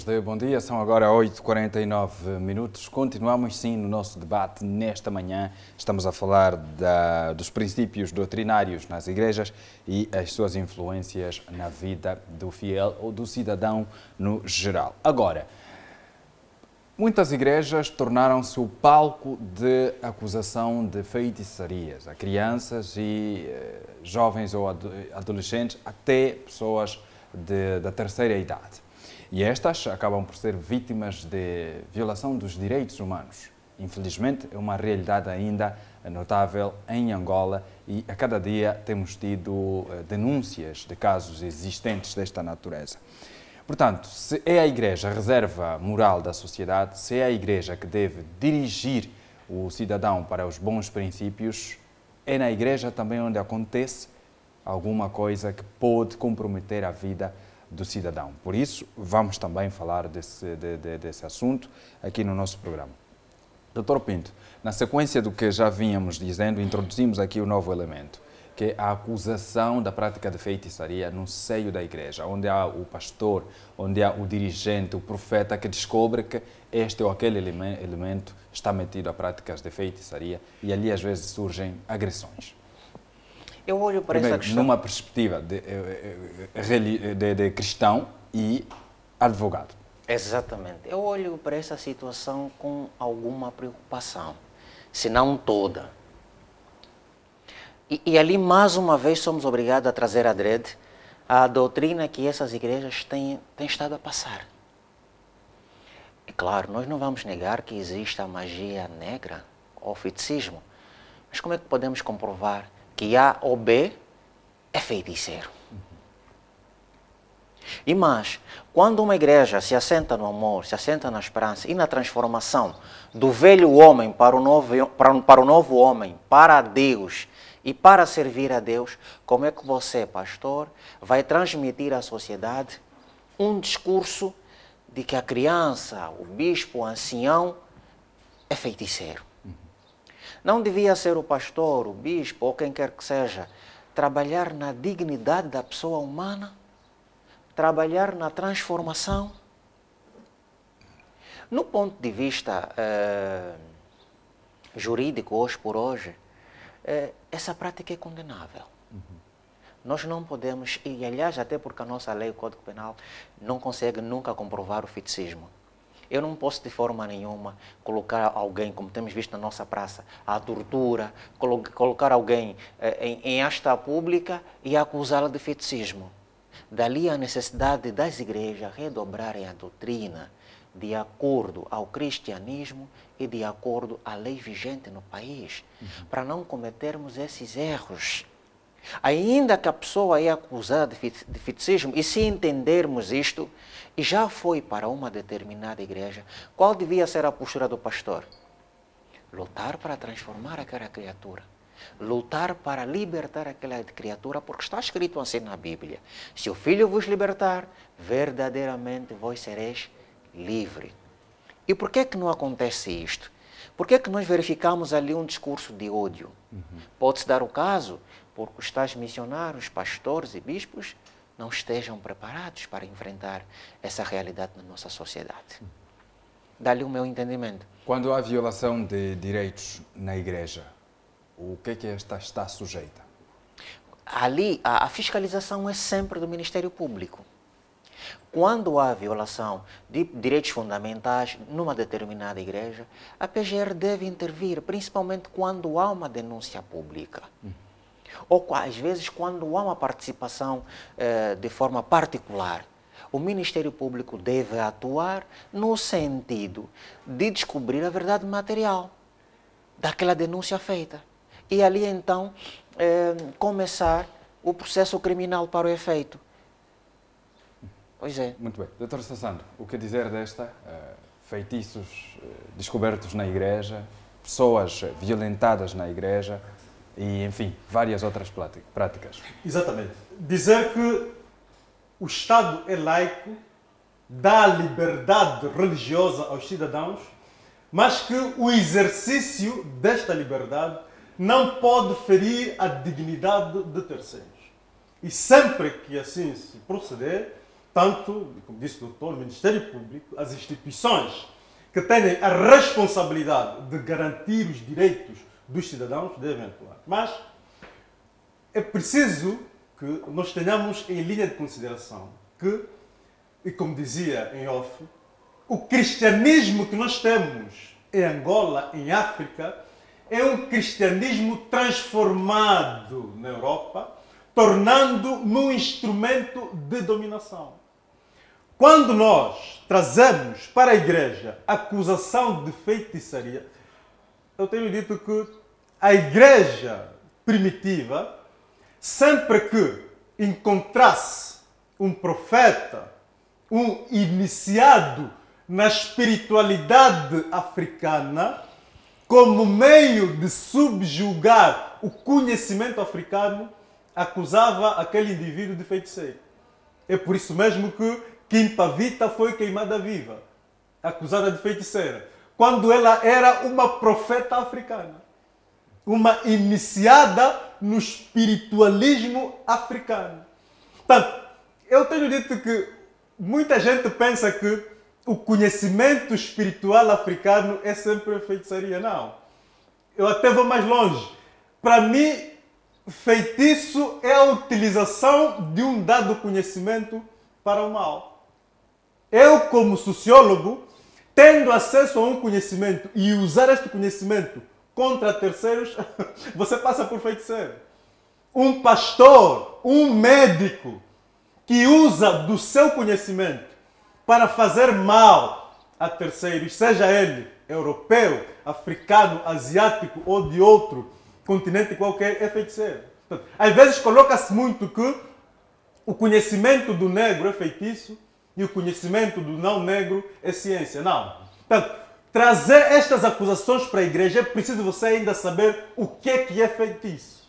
de bom dia, são agora 8h49. Continuamos sim no nosso debate nesta manhã. Estamos a falar dos princípios doutrinários nas igrejas e as suas influências na vida do fiel ou do cidadão no geral. Agora, muitas igrejas tornaram-se o palco de acusação de feitiçarias a crianças e jovens ou adolescentes, até pessoas da terceira idade. E estas acabam por ser vítimas de violação dos direitos humanos. Infelizmente, é uma realidade ainda notável em Angola e a cada dia temos tido denúncias de casos existentes desta natureza. Portanto, se é a Igreja a reserva moral da sociedade, se é a Igreja que deve dirigir o cidadão para os bons princípios, é na Igreja também onde acontece alguma coisa que pode comprometer a vida do cidadão. Por isso, vamos também falar desse assunto aqui no nosso programa. Dr. Pinto, na sequência do que já vínhamos dizendo, introduzimos aqui o novo elemento, que é a acusação da prática de feitiçaria no seio da igreja, onde há o pastor, onde há o dirigente, o profeta que descobre que este ou aquele elemento está metido a práticas de feitiçaria e ali às vezes surgem agressões. Eu olho para Primeiro, essa questão numa perspectiva de cristão e advogado. Exatamente. Eu olho para essa situação com alguma preocupação, se não toda. E ali, mais uma vez, somos obrigados a trazer à dread a doutrina que essas igrejas têm estado a passar. É claro, nós não vamos negar que existe a magia negra ou feiticismo, mas como é que podemos comprovar que A ou B é feiticeiro? E mais, quando uma igreja se assenta no amor, se assenta na esperança e na transformação do velho homem para o novo homem, para Deus e para servir a Deus, como é que você, pastor, vai transmitir à sociedade um discurso de que a criança, o bispo, o ancião é feiticeiro? Não devia ser o pastor, o bispo ou quem quer que seja trabalhar na dignidade da pessoa humana? Trabalhar na transformação? No ponto de vista jurídico, hoje por hoje, essa prática é condenável. Nós não podemos, e aliás, até porque a nossa lei, o Código Penal, não consegue nunca comprovar o feiticismo. Eu não posso de forma nenhuma colocar alguém, como temos visto na nossa praça, à tortura, colocar alguém em asta pública e acusá-la de feiticismo. Dali a necessidade das igrejas redobrarem a doutrina de acordo ao cristianismo e de acordo à lei vigente no país, para não cometermos esses erros. Ainda que a pessoa é acusada de feiticismo, e se entendermos isto, e já foi para uma determinada igreja, qual devia ser a postura do pastor? Lutar para transformar aquela criatura. Lutar para libertar aquela criatura, porque está escrito assim na Bíblia: se o Filho vos libertar, verdadeiramente vós sereis livre. E por que é que não acontece isto? Por que é que nós verificamos ali um discurso de ódio? Pode-se dar o caso porque os tais missionários, pastores e bispos não estejam preparados para enfrentar essa realidade na nossa sociedade. Dá-lhe o meu entendimento. Quando há violação de direitos na igreja, o que é que esta está sujeita? Ali, a fiscalização é sempre do Ministério Público. Quando há violação de direitos fundamentais numa determinada igreja, a PGR deve intervir, principalmente quando há uma denúncia pública. Ou, às vezes, quando há uma participação de forma particular. O Ministério Público deve atuar no sentido de descobrir a verdade material daquela denúncia feita. E ali, então, começar o processo criminal para o efeito. Pois é. Muito bem. Dr. Sassando, o que dizer desta? Feitiços descobertos na igreja, pessoas violentadas na igreja e, enfim, várias outras práticas. Exatamente. Dizer que o Estado é laico, dá liberdade religiosa aos cidadãos, mas que o exercício desta liberdade não pode ferir a dignidade de terceiros. E sempre que assim se proceder, tanto, como disse o doutor, o Ministério Público, as instituições que têm a responsabilidade de garantir os direitos dos cidadãos devem atuar. Mas é preciso que nós tenhamos em linha de consideração que, e como dizia em off, o cristianismo que nós temos em Angola, em África, é um cristianismo transformado na Europa, tornando num instrumento de dominação. Quando nós trazemos para a igreja acusação de feitiçaria, eu tenho dito que a igreja primitiva, sempre que encontrasse um profeta, um iniciado na espiritualidade africana, como meio de subjugar o conhecimento africano, acusava aquele indivíduo de feiticeiro. É por isso mesmo que Kimpavita foi queimada viva, acusada de feiticeira, quando ela era uma profeta africana, uma iniciada no espiritualismo africano. Portanto, eu tenho dito que muita gente pensa que o conhecimento espiritual africano é sempre feitiçaria. Não. Eu até vou mais longe. Para mim, feitiço é a utilização de um dado conhecimento para o mal. Eu, como sociólogo, tendo acesso a um conhecimento e usar este conhecimento contra terceiros, você passa por feiticeiro. Um pastor, um médico que usa do seu conhecimento para fazer mal a terceiros, seja ele europeu, africano, asiático ou de outro continente qualquer, é feiticeiro. Portanto, às vezes coloca-se muito que o conhecimento do negro é feitiço e o conhecimento do não negro é ciência. Não. Portanto, trazer estas acusações para a igreja é preciso você ainda saber o que é feitiço.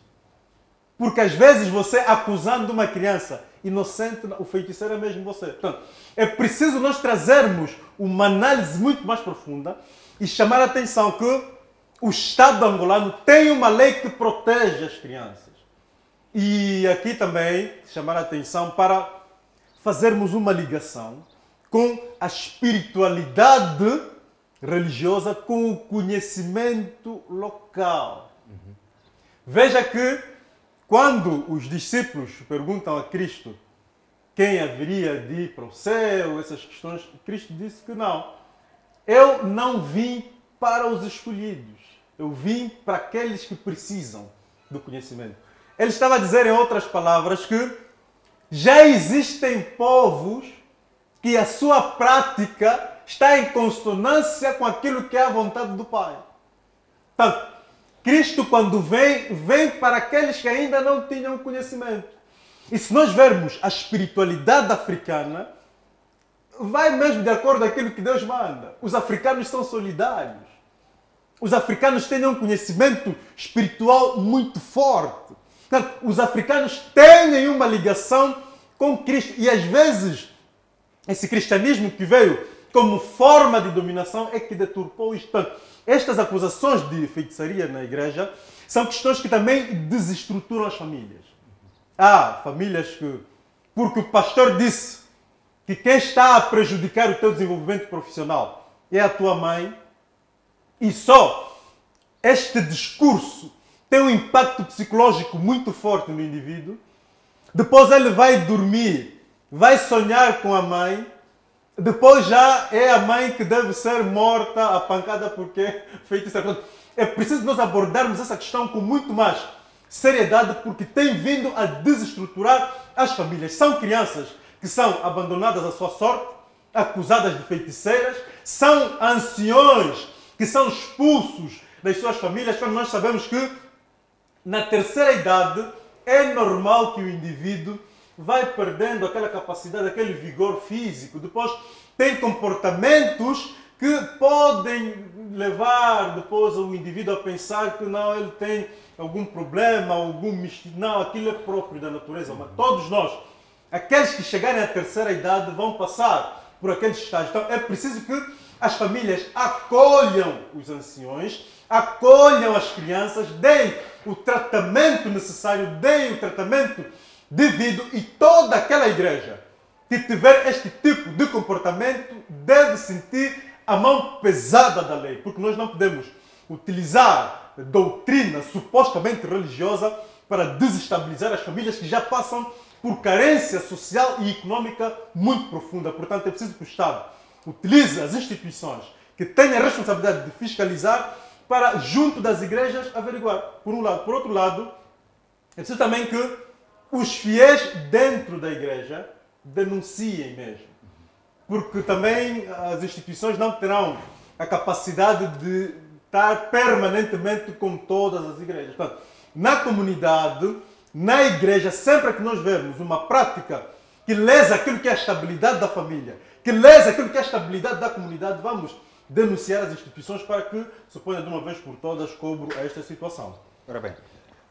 Porque às vezes você acusando uma criança inocente, o feiticeiro é mesmo você. Portanto, é preciso nós trazermos uma análise muito mais profunda e chamar a atenção que o Estado angolano tem uma lei que protege as crianças. E aqui também chamar a atenção para fazermos uma ligação com a espiritualidade religiosa, com o conhecimento local. Veja que quando os discípulos perguntam a Cristo quem haveria de ir para o céu, essas questões, Cristo disse que não. Eu não vim para os escolhidos. Eu vim para aqueles que precisam do conhecimento. Ele estava a dizer, em outras palavras, que já existem povos que a sua prática está em consonância com aquilo que é a vontade do Pai. Portanto, Cristo, quando vem para aqueles que ainda não tinham conhecimento. E se nós vermos a espiritualidade africana, vai mesmo de acordo com aquilo que Deus manda. Os africanos são solidários. Os africanos têm um conhecimento espiritual muito forte. Portanto, os africanos têm uma ligação com Cristo. E às vezes, esse cristianismo que veio como forma de dominação é que deturpou isto. Portanto, estas acusações de feitiçaria na igreja são questões que também desestruturam as famílias. Há famílias que, porque o pastor disse que quem está a prejudicar o teu desenvolvimento profissional é a tua mãe, e só este discurso tem um impacto psicológico muito forte no indivíduo. Depois ele vai dormir, vai sonhar com a mãe, depois já é a mãe que deve ser morta, a pancada porque feitiçaria. É preciso nós abordarmos essa questão com muito mais seriedade, porque tem vindo a desestruturar as famílias. São crianças que são abandonadas à sua sorte, acusadas de feiticeiras, são anciões que são expulsos das suas famílias, quando nós sabemos que na terceira idade é normal que o indivíduo vai perdendo aquela capacidade, aquele vigor físico. Depois tem comportamentos que podem levar depois o indivíduo a pensar que não, ele tem algum problema, algum mistério. Não, aquilo é próprio da natureza. Mas todos nós, aqueles que chegarem à terceira idade, vão passar por aqueles estágios. Então é preciso que as famílias acolham os anciões, acolham as crianças, deem o tratamento necessário, deem o tratamento devido, e toda aquela igreja que tiver este tipo de comportamento deve sentir a mão pesada da lei, porque nós não podemos utilizar doutrina supostamente religiosa para desestabilizar as famílias que já passam por carência social e econômica muito profunda. Portanto, é preciso que o Estado utilize as instituições que têm a responsabilidade de fiscalizar para, junto das igrejas, averiguar, por um lado. Por outro lado, é preciso também que os fiéis dentro da igreja denunciem mesmo. Porque também as instituições não terão a capacidade de estar permanentemente com todas as igrejas. Portanto, na comunidade, na igreja, sempre que nós vemos uma prática que lesa aquilo que é a estabilidade da família, que lesa aquilo que é a estabilidade da comunidade, vamos denunciar as instituições para que se ponha de uma vez por todas cobro a esta situação. Ora bem,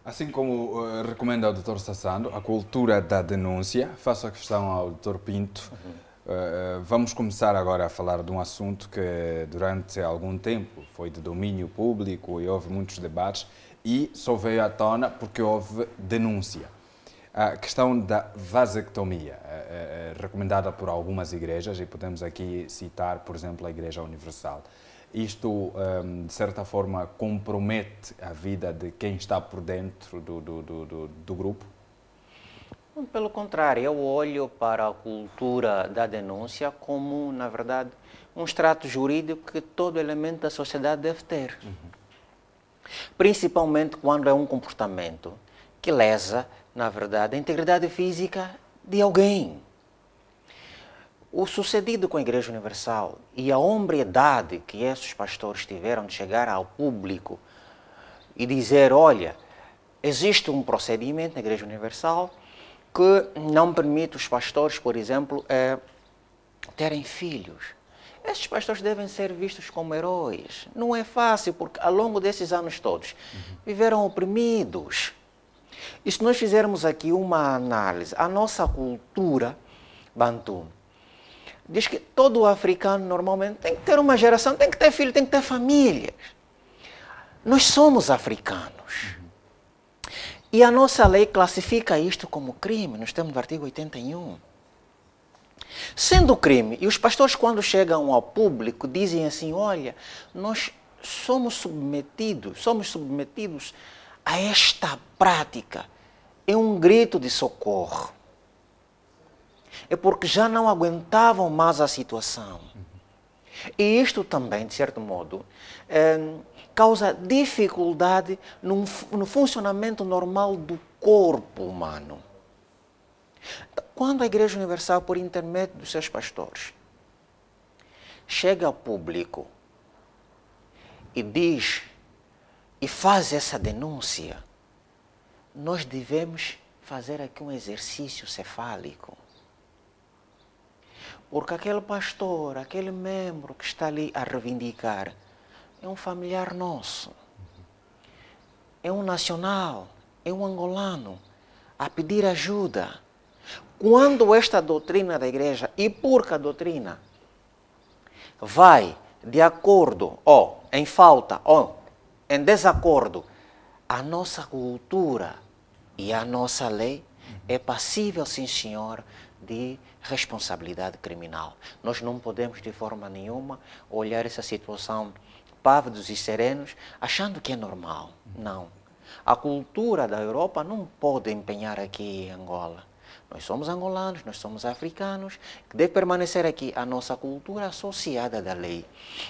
assim como recomenda o Dr. Sassando, a cultura da denúncia, faço a questão ao Dr. Pinto. Vamos começar agora a falar de um assunto que durante algum tempo foi de domínio público e houve muitos debates e só veio à tona porque houve denúncia. A questão da vasectomia, recomendada por algumas igrejas, e podemos aqui citar, por exemplo, a Igreja Universal. Isto, de certa forma, compromete a vida de quem está por dentro do grupo? Pelo contrário, eu olho para a cultura da denúncia como, na verdade, um extrato jurídico que todo elemento da sociedade deve ter. Principalmente quando é um comportamento que lesa, na verdade, a integridade física de alguém. O sucedido com a Igreja Universal e a hombridade que esses pastores tiveram de chegar ao público e dizer, olha, existe um procedimento na Igreja Universal que não permite os pastores, por exemplo, terem filhos. Esses pastores devem ser vistos como heróis. Não é fácil, porque ao longo desses anos todos viveram oprimidos. E se nós fizermos aqui uma análise, a nossa cultura bantu diz que todo africano normalmente tem que ter uma geração, tem que ter filho, tem que ter famílias. Nós somos africanos. E a nossa lei classifica isto como crime, nós temos no artigo 81. Sendo crime, e os pastores quando chegam ao público dizem assim, olha, nós somos submetidos a esta prática. É um grito de socorro. É porque já não aguentavam mais a situação. E isto também, de certo modo, causa dificuldade no funcionamento normal do corpo humano. Quando a Igreja Universal, por intermédio dos seus pastores, chega ao público e diz e faz essa denúncia, nós devemos fazer aqui um exercício cefálico. Porque aquele pastor, aquele membro que está ali a reivindicar, é um familiar nosso, é um nacional, é um angolano, a pedir ajuda. Quando esta doutrina da igreja, e porque a doutrina vai de acordo, ou em falta, ou em desacordo, a nossa cultura e a nossa lei é passível, sim senhor, de responsabilidade criminal. Nós não podemos de forma nenhuma olhar essa situação pávidos e serenos, achando que é normal. Não. A cultura da Europa não pode empenhar aqui em Angola. Nós somos angolanos, nós somos africanos, que deve permanecer aqui a nossa cultura associada da lei.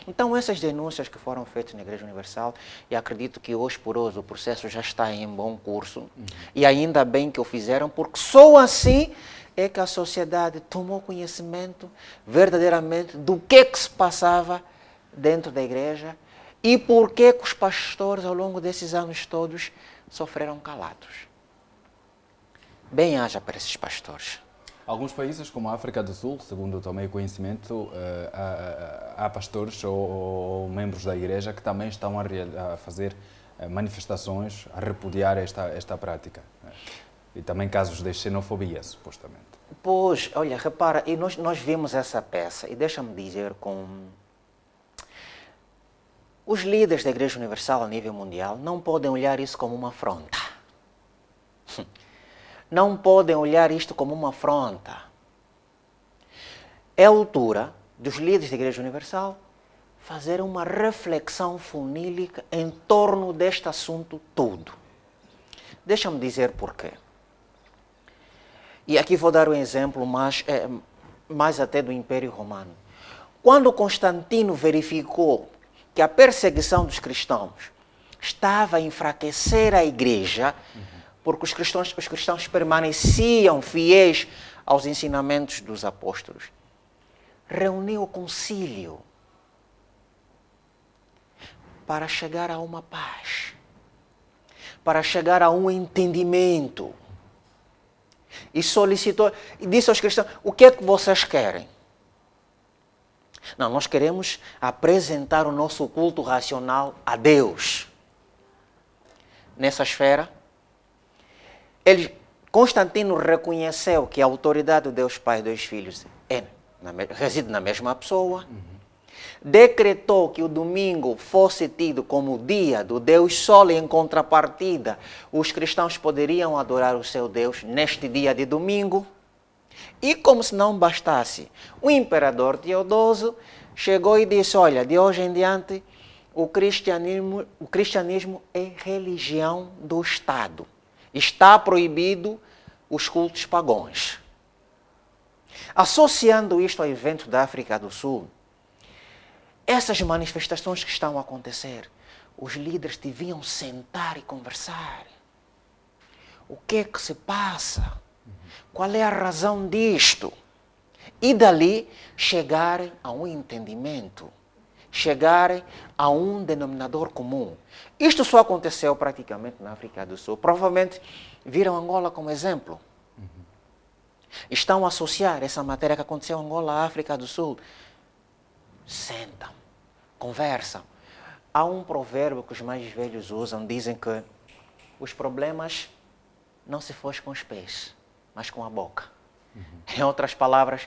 Então, essas denúncias que foram feitas na Igreja Universal, e acredito que hoje por hoje o processo já está em bom curso, e ainda bem que o fizeram, porque só assim é que a sociedade tomou conhecimento verdadeiramente do que se passava dentro da igreja e por que os pastores, ao longo desses anos todos, sofreram calados. Bem haja para esses pastores. Alguns países, como a África do Sul, segundo tomei conhecimento, há pastores ou membros da igreja que também estão a fazer manifestações a repudiar esta prática. E também casos de xenofobia, supostamente. Pois, olha, repara, e nós vimos essa peça, e deixa-me dizer com... Os líderes da Igreja Universal a nível mundial não podem olhar isso como uma afronta. Não podem olhar isto como uma afronta. é a altura dos líderes da Igreja Universal fazerem uma reflexão funílica em torno deste assunto todo. Deixa-me dizer porquê. E aqui vou dar um exemplo mais até do Império Romano. Quando Constantino verificou que a perseguição dos cristãos estava a enfraquecer a Igreja, porque os cristãos permaneciam fiéis aos ensinamentos dos apóstolos, reuniu o concílio para chegar a uma paz, para chegar a um entendimento. E solicitou, e disse aos cristãos: o que é que vocês querem? Não, nós queremos apresentar o nosso culto racional a Deus. Nessa esfera, Constantino reconheceu que a autoridade do Deus Pai e Deus Filhos reside na mesma pessoa. Decretou que o domingo fosse tido como o dia do Deus Sol e, em contrapartida, os cristãos poderiam adorar o seu Deus neste dia de domingo. E como se não bastasse, o imperador Teodoso chegou e disse: olha, de hoje em diante, o cristianismo é religião do Estado. Está proibido os cultos pagãos. Associando isto ao evento da África do Sul, essas manifestações que estão a acontecer, os líderes deviam sentar e conversar. O que é que se passa? Qual é a razão disto? E dali chegarem a um entendimento, chegarem a um denominador comum. Isto só aconteceu praticamente na África do Sul. Provavelmente viram Angola como exemplo. Estão a associar essa matéria que aconteceu em Angola à África do Sul. Sentam, conversam. Há um provérbio que os mais velhos usam, dizem que os problemas não se fogem com os pés, mas com a boca. Em outras palavras,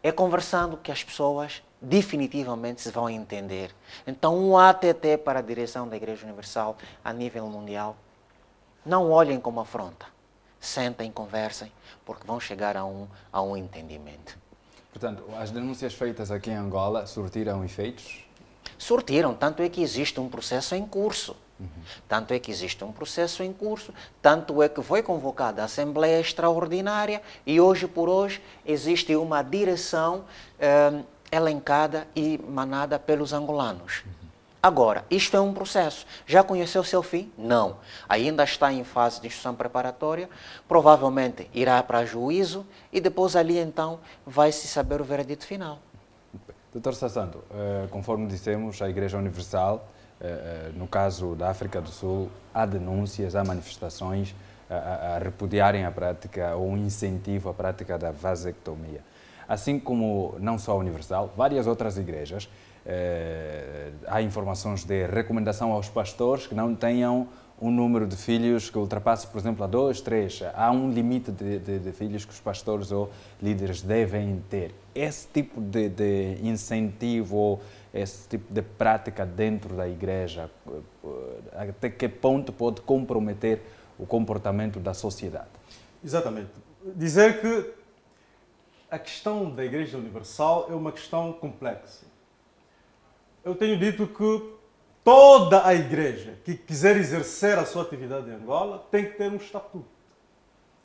é conversando que as pessoas definitivamente se vão entender. Então, um ATT para a direção da Igreja Universal a nível mundial, não olhem como afronta. Sentem, conversem, porque vão chegar a um entendimento. Portanto, as denúncias feitas aqui em Angola surtiram efeitos? Surtiram, tanto é que existe um processo em curso. Tanto é que existe um processo em curso, tanto é que foi convocada a Assembleia Extraordinária e hoje por hoje existe uma direção elencada e manada pelos angolanos. Agora, isto é um processo. Já conheceu o seu fim? Não. Ainda está em fase de instrução preparatória, provavelmente irá para juízo e depois ali então vai-se saber o veredito final. Dr. Sassanto, conforme dissemos, a Igreja Universal, no caso da África do Sul, há denúncias, há manifestações a repudiarem a prática ou um incentivo à prática da vasectomia. Assim como não só a Universal, várias outras igrejas, há informações de recomendação aos pastores que não tenham um número de filhos que ultrapasse, por exemplo, a 2, 3. Há um limite de filhos que os pastores ou líderes devem ter. Esse tipo de incentivo ou esse tipo de prática dentro da igreja, até que ponto pode comprometer o comportamento da sociedade? Exatamente. Dizer que a questão da Igreja Universal é uma questão complexa. Eu tenho dito que toda a igreja que quiser exercer a sua atividade em Angola tem que ter um estatuto.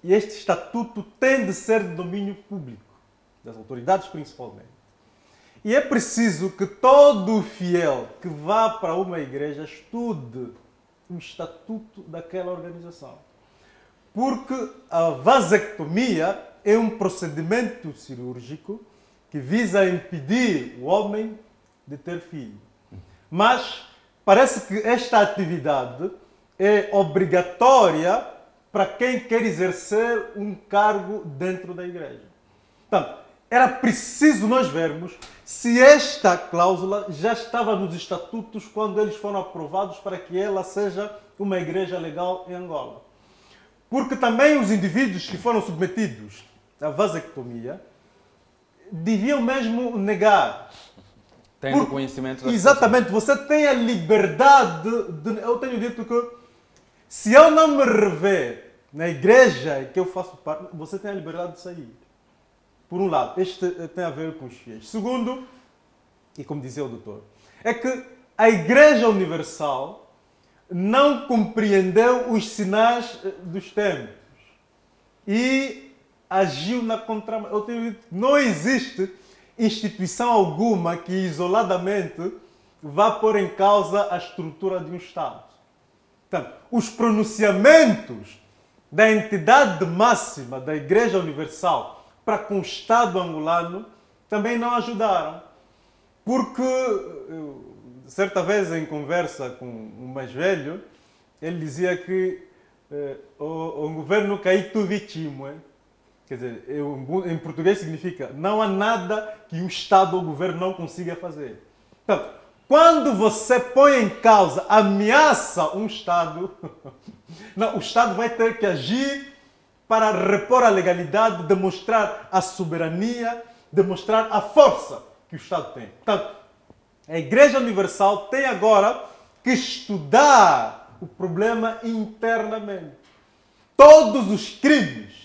E este estatuto tem de ser de domínio público, das autoridades principalmente. E é preciso que todo fiel que vá para uma igreja estude o estatuto daquela organização. Porque a vasectomia é um procedimento cirúrgico que visa impedir o homem de ter filho. Mas parece que esta atividade é obrigatória para quem quer exercer um cargo dentro da igreja. Portanto, era preciso nós vermos se esta cláusula já estava nos estatutos quando eles foram aprovados para que ela seja uma igreja legal em Angola. Porque também os indivíduos que foram submetidos à vasectomia deviam mesmo negar. Tem o conhecimento da Exatamente, você tem a liberdade de... Eu tenho dito que se eu não me rever na igreja que eu faço parte, você tem a liberdade de sair. por um lado, este tem a ver com os fiéis. Segundo, e como dizia o doutor, é que a Igreja Universal não compreendeu os sinais dos tempos e agiu na contramão. Eu tenho dito, não existe instituição alguma que isoladamente vá pôr em causa a estrutura de um Estado. Portanto, os pronunciamentos da entidade máxima da Igreja Universal para com o Estado angolano também não ajudaram. Porque, certa vez em conversa com um mais velho, ele dizia que o governo caiu tu vitimo. Quer dizer, em português significa não há nada que um Estado ou governo não consiga fazer. Portanto, quando você põe em causa, ameaça um Estado, não, o Estado vai ter que agir para repor a legalidade, demonstrar a soberania, demonstrar a força que o Estado tem. Portanto, a Igreja Universal tem agora que estudar o problema internamente. Todos os crimes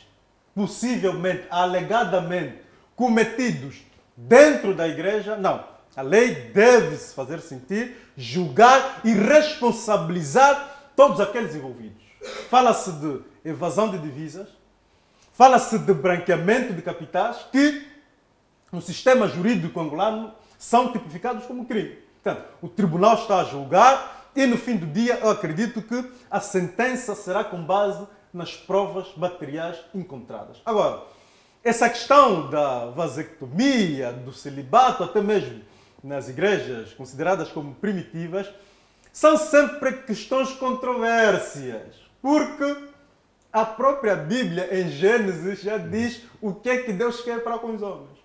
possivelmente, alegadamente, cometidos dentro da Igreja, não. A lei deve se fazer sentir, julgar e responsabilizar todos aqueles envolvidos. Fala-se de evasão de divisas, fala-se de branqueamento de capitais que, no sistema jurídico angolano, são tipificados como crime. Portanto, o tribunal está a julgar e, no fim do dia, eu acredito que a sentença será com base nas provas materiais encontradas. Agora, essa questão da vasectomia, do celibato, até mesmo nas igrejas consideradas como primitivas, são sempre questões controvérsias, porque a própria Bíblia, em Gênesis, já diz o que é que Deus quer para com os homens.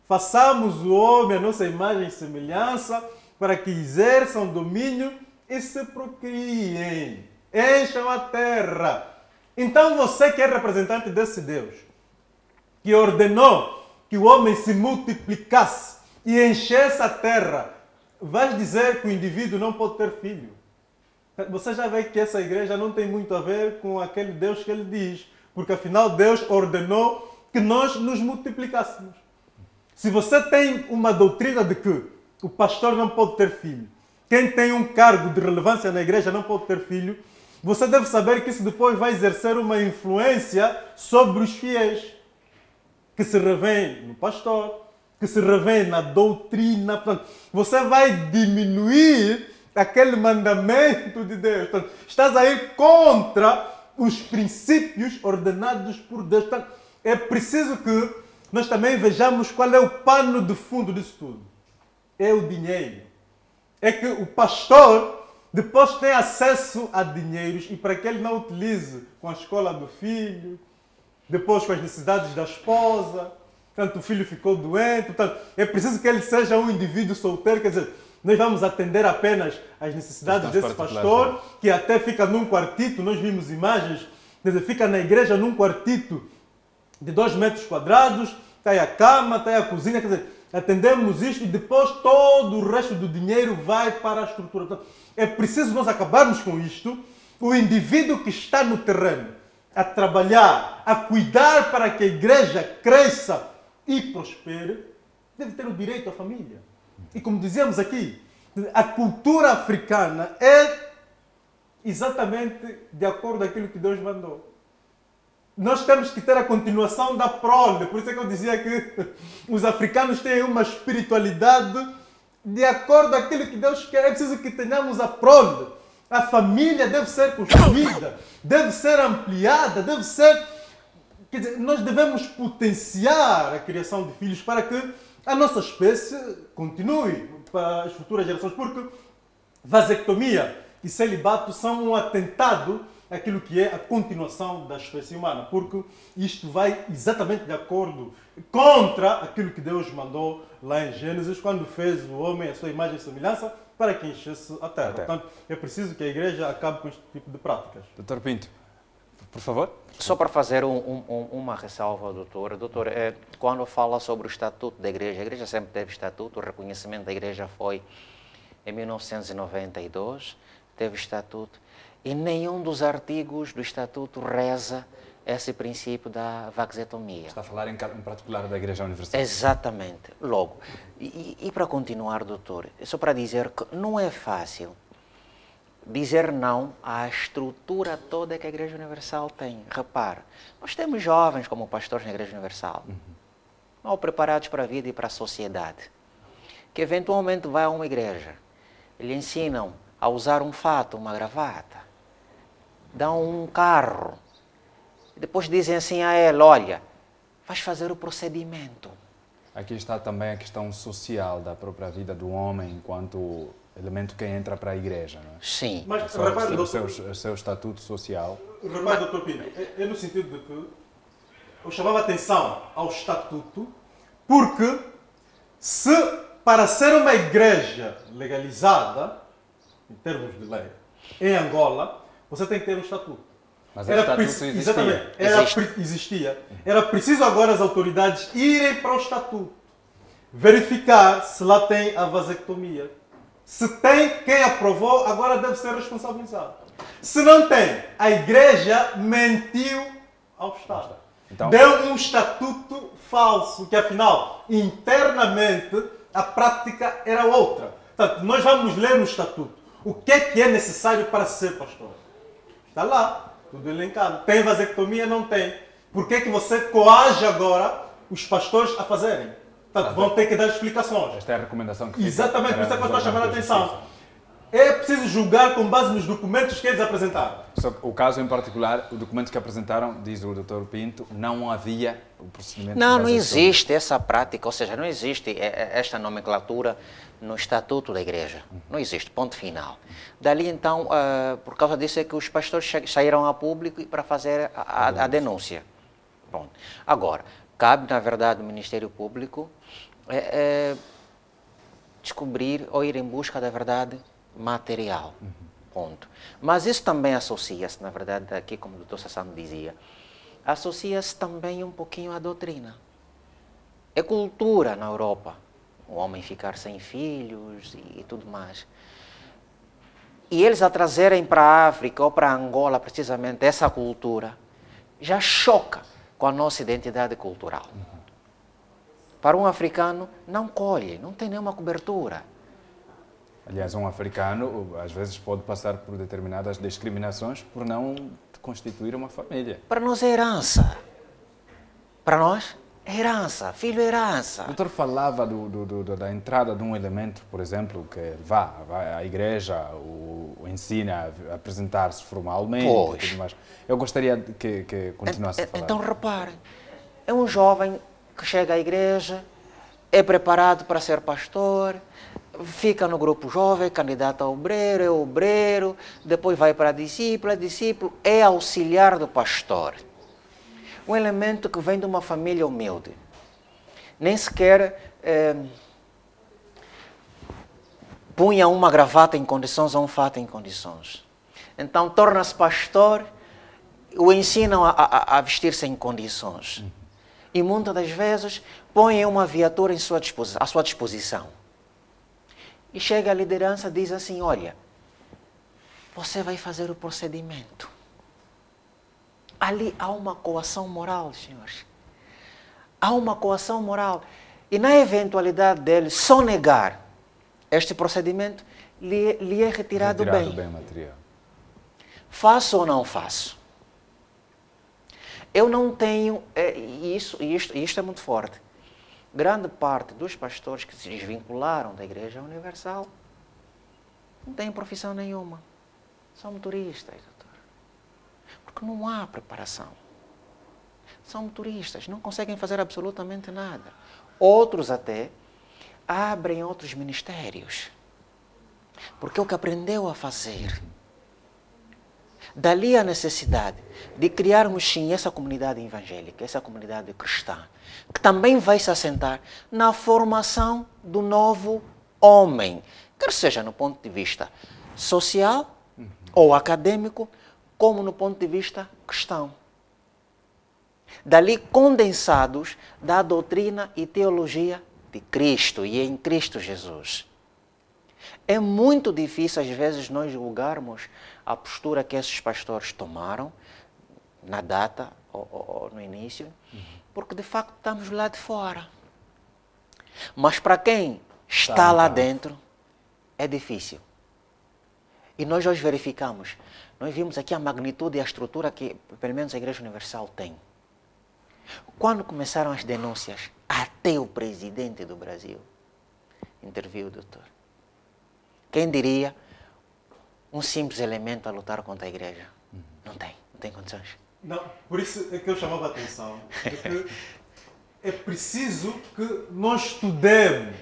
Façamos o homem a nossa imagem e semelhança, para que exerçam domínio e se procriem, encham a terra. Então você que é representante desse Deus, que ordenou que o homem se multiplicasse e enchesse a terra, vais dizer que o indivíduo não pode ter filho. Você já vê que essa igreja não tem muito a ver com aquele Deus que ele diz, porque afinal Deus ordenou que nós nos multiplicássemos. Se você tem uma doutrina de que o pastor não pode ter filho, quem tem um cargo de relevância na igreja não pode ter filho, você deve saber que isso depois vai exercer uma influência sobre os fiéis, que se revêem no pastor, que se revêem na doutrina. Portanto, você vai diminuir aquele mandamento de Deus. Portanto, estás a ir contra os princípios ordenados por Deus. Portanto, é preciso que nós também vejamos qual é o pano de fundo disso tudo. É o dinheiro. É que o pastor depois tem acesso a dinheiros e para que ele não utilize com a escola do filho, depois com as necessidades da esposa, portanto o filho ficou doente, portanto é preciso que ele seja um indivíduo solteiro, quer dizer, nós vamos atender apenas às necessidades desse pastor, que até fica num quartito, nós vimos imagens, quer dizer, fica na igreja num quartito de 2 metros quadrados, está aí a cama, está aí a cozinha, quer dizer, atendemos isto e depois todo o resto do dinheiro vai para a estrutura. Portanto, é preciso nós acabarmos com isto. O indivíduo que está no terreno a trabalhar, a cuidar para que a igreja cresça e prospere, deve ter o direito à família. E como dizíamos aqui, a cultura africana é exatamente de acordo com aquilo que Deus mandou. Nós temos que ter a continuação da prole. Por isso é que eu dizia que os africanos têm uma espiritualidade de acordo com aquilo que Deus quer. É preciso que tenhamos a prole. A família deve ser construída, deve ser ampliada, deve ser... Quer dizer, nós devemos potenciar a criação de filhos para que a nossa espécie continue para as futuras gerações. Porque vasectomia e celibato são um atentado aquilo que é a continuação da espécie humana, porque isto vai exatamente de acordo contra aquilo que Deus mandou lá em Gênesis, quando fez o homem a sua imagem e semelhança para que enchesse a terra. Portanto, é preciso que a igreja acabe com este tipo de práticas. Doutor Pinto, por favor. Só para fazer uma ressalva, doutor. Doutor, quando fala sobre o estatuto da igreja, a igreja sempre teve estatuto, o reconhecimento da igreja foi em 1992, teve estatuto. E nenhum dos artigos do Estatuto reza esse princípio da vasectomia. Está a falar em particular da Igreja Universal. Exatamente. Logo, e para continuar, doutor, é só para dizer que não é fácil dizer não à estrutura toda que a Igreja Universal tem. Repara, nós temos jovens como pastores na Igreja Universal, mal preparados para a vida e para a sociedade, que eventualmente vai a uma igreja, lhe ensinam a usar um fato, uma gravata, dão um carro, e depois dizem assim a ele, olha, vais fazer o procedimento. Aqui está também a questão social da própria vida do homem enquanto elemento que entra para a igreja, não é? Sim. Mas repare, doutor, O seu estatuto social. repare, doutor Pino, é no sentido de que eu chamava a atenção ao estatuto, porque se para ser uma igreja legalizada, em termos de lei, em Angola, você tem que ter um estatuto. Mas o estatuto existia. Exatamente, existia. Era preciso agora as autoridades irem para o estatuto, verificar se lá tem a vasectomia. Se tem, quem aprovou agora deve ser responsabilizado. Se não tem, a igreja mentiu ao Estado. Então, deu um estatuto falso, que afinal, internamente, a prática era outra. Portanto, nós vamos ler no estatuto o que é necessário para ser pastor. Está lá, tudo elencado. Tem vasectomia? Não tem. Por que você coage agora os pastores a fazerem? Portanto, vão ter que dar explicações. esta é a recomendação que fica. Exatamente, por isso é que eu estou chamando a atenção. É preciso julgar com base nos documentos que eles apresentaram. Só que o caso em particular, o documento que apresentaram, diz o Dr. Pinto, não havia o procedimento. Não existe essa prática, ou seja, não existe esta nomenclatura no Estatuto da Igreja. Não existe, ponto final. Dali então, por causa disso é que os pastores saíram a público para fazer a denúncia. Bom, agora, cabe na verdade o Ministério Público descobrir ou ir em busca da verdade material. Ponto. Mas isso também associa-se, na verdade, aqui como o Dr. Sassano dizia, associa-se também um pouquinho à doutrina. É cultura na Europa, o homem ficar sem filhos e tudo mais. E eles a trazerem para a África ou para Angola, precisamente, essa cultura, já choca com a nossa identidade cultural. Para um africano, não colhe, não tem nenhuma cobertura. Aliás, um africano, às vezes, pode passar por determinadas discriminações por não constituir uma família. Para nós é herança. Para nós é herança, filho é herança. O doutor falava da entrada de um elemento, por exemplo, que vai à igreja, o ensina a apresentar-se formalmente e tudo mais. Eu gostaria que continuasse a falar. Então, reparem, é um jovem que chega à igreja, é preparado para ser pastor, fica no grupo jovem, candidato a obreiro, é obreiro, depois vai para discípulo, é auxiliar do pastor. Um elemento que vem de uma família humilde. Nem sequer punha uma gravata em condições ou um fato em condições. Então torna-se pastor, o ensinam a vestir-se em condições. E muitas das vezes põem uma viatura à sua disposição. E chega a liderança e diz assim, olha, você vai fazer o procedimento. Ali há uma coação moral, senhores. Há uma coação moral. E na eventualidade dele sonegar este procedimento, lhe é retirado bem material. Faço ou não faço? Eu não tenho, isto é muito forte, grande parte dos pastores que se desvincularam da Igreja Universal não têm profissão nenhuma. São motoristas, doutor. Porque não há preparação. São motoristas, não conseguem fazer absolutamente nada. Outros até abrem outros ministérios. Porque é o que aprendeu a fazer. Dali a necessidade de criarmos, sim, essa comunidade evangélica, essa comunidade cristã, que também vai se assentar na formação do novo homem, quer seja no ponto de vista social ou acadêmico, como no ponto de vista cristão. Dali condensados da doutrina e teologia de Cristo e em Cristo Jesus. É muito difícil, às vezes, nós julgarmos a postura que esses pastores tomaram na data no início, porque de facto estamos lá de fora. Mas para quem está lá dentro, é difícil. E nós hoje verificamos, nós vimos aqui a magnitude e a estrutura que, pelo menos, a Igreja Universal tem. Quando começaram as denúncias, até o presidente do Brasil interviu, doutor. Quem diria um simples elemento a lutar contra a Igreja? Não tem condições. Não, por isso é que eu chamava a atenção. Porque é preciso que nós estudemos